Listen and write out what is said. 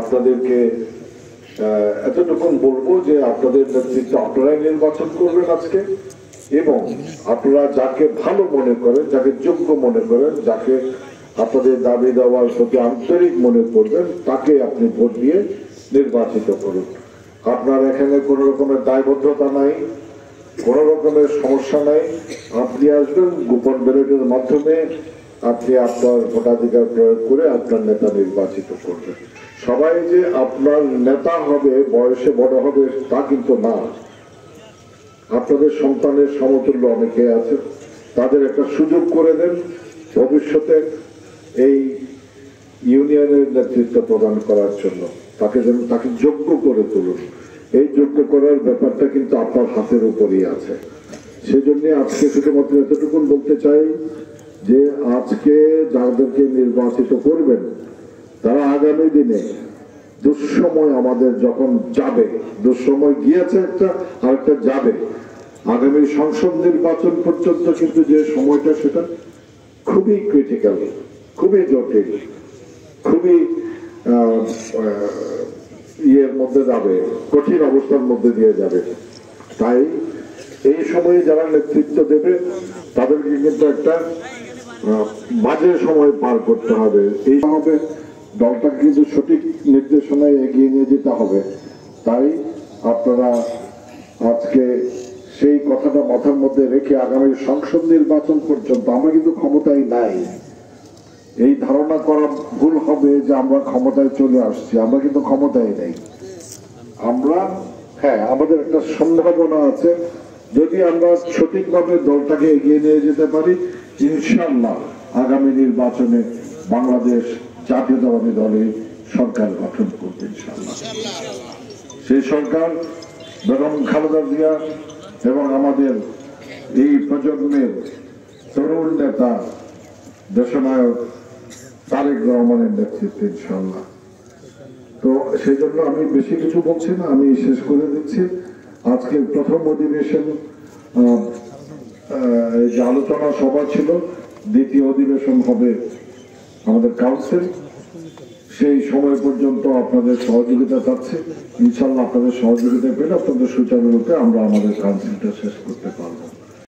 আপনাদেরকে এতটুকু বলবো যে আপনাদের নেতৃত্বে আপনারাই নির্বাচন করবেন আজকে, এবং আপনারা যাকে ভালো মনে করেন, যাকে যোগ্য মনে করেন, যাকে আপনাদের দাবি দেওয়ার প্রতি আন্তরিক মনে করবেন, তাকে আপনি ভোট দিয়ে নির্বাচিত করুন। আপনার এখানে কোনো রকমের দায়বদ্ধতা নাই, কোনো রকমের সমস্যা নাই। আপনি আসবেন গোপন ব্যালটের মাধ্যমে, আপনি আপনার ভোটাধিকার প্রয়োগ করে আপনার নেতা নির্বাচিত করবেন। সবাই যে আপনার নেতা হবে, বয়সে বড় হবে তা কিন্তু না। আপনাদের সন্তানের সমতুল্য অনেকে আছে, তাদের একটা সুযোগ করে দেন ভবিষ্যতে এই ইউনিয়নের নেতৃত্ব প্রদান করার জন্য। তাকে যোগ্য করে তুলুন। এই যোগ্য করার ব্যাপারটা কিন্তু আপনার হাতের উপরই আছে। সেজন্য আজকে শুধুমাত্র এতটুকু বলতে চাই যে আজকে যাদেরকে নির্বাচিত করবেন তারা আগামী দিনে দুঃসময় আমাদের যখন যাবে, দুঃসময় গিয়েছে একটা, আর একটা যাবে, আগামী সংসদ নির্বাচন পর্যন্ত কিন্তু যে সময়টা সেটা খুবই ক্রিটিক্যাল, খুবই জটিল, খুবই ইয়ের মধ্যে যাবে, কঠিন অবস্থার মধ্যে দিয়ে যাবে। তাই এই সময়ে যারা নেতৃত্ব দেবে তাদেরকে কিন্তু একটা বাজে সময় পার করতে হবে। এই হবে দলটাকে কিন্তু সঠিক নির্দেশনায় এগিয়ে নিয়ে যেতে হবে। তাই আপনারা আজকে সেই কথাটা মাথার মধ্যে রেখে আগামী সংসদ নির্বাচন পর্যন্ত আমরা কিন্তু ক্ষমতায় নাই, এই ধারণা করা ভুল হবে যে আমরা ক্ষমতায় চলে আসছি। আমরা কিন্তু ক্ষমতায় নেই। আমরা আমাদের একটা সম্ভাবনা আছে, যদি আমরা সঠিকভাবে দলটাকে এগিয়ে নিয়ে যেতে পারি, ইনশাআল্লাহ আগামী নির্বাচনে বাংলাদেশ জাতীয়তাবাদী দলের সরকার গঠন করবে ইনশাআল্লাহ। সেই সরকার বেগম খালেদা জিয়া এবং আমাদের এই প্রজন্মের তরুণ নেতা দেশনায়ক তারেক রহমানের নেতৃত্বে ইনশাআল্লাহ। তো সেই জন্য আমি বেশি কিছু বলছি না, আমি শেষ করে দিচ্ছি। আজকে প্রথম অধিবেশন যে আলোচনা সভা ছিল, দ্বিতীয় অধিবেশন হবে আমাদের কাউন্সিল। সেই সময় পর্যন্ত আপনাদের সহযোগিতা চাচ্ছে। ইনশাআল্লাহ আপনাদের সহযোগিতা পেলে আপনাদের সুচারুরূপে আমরা আমাদের কাউন্সিলটা শেষ করতে পারবো।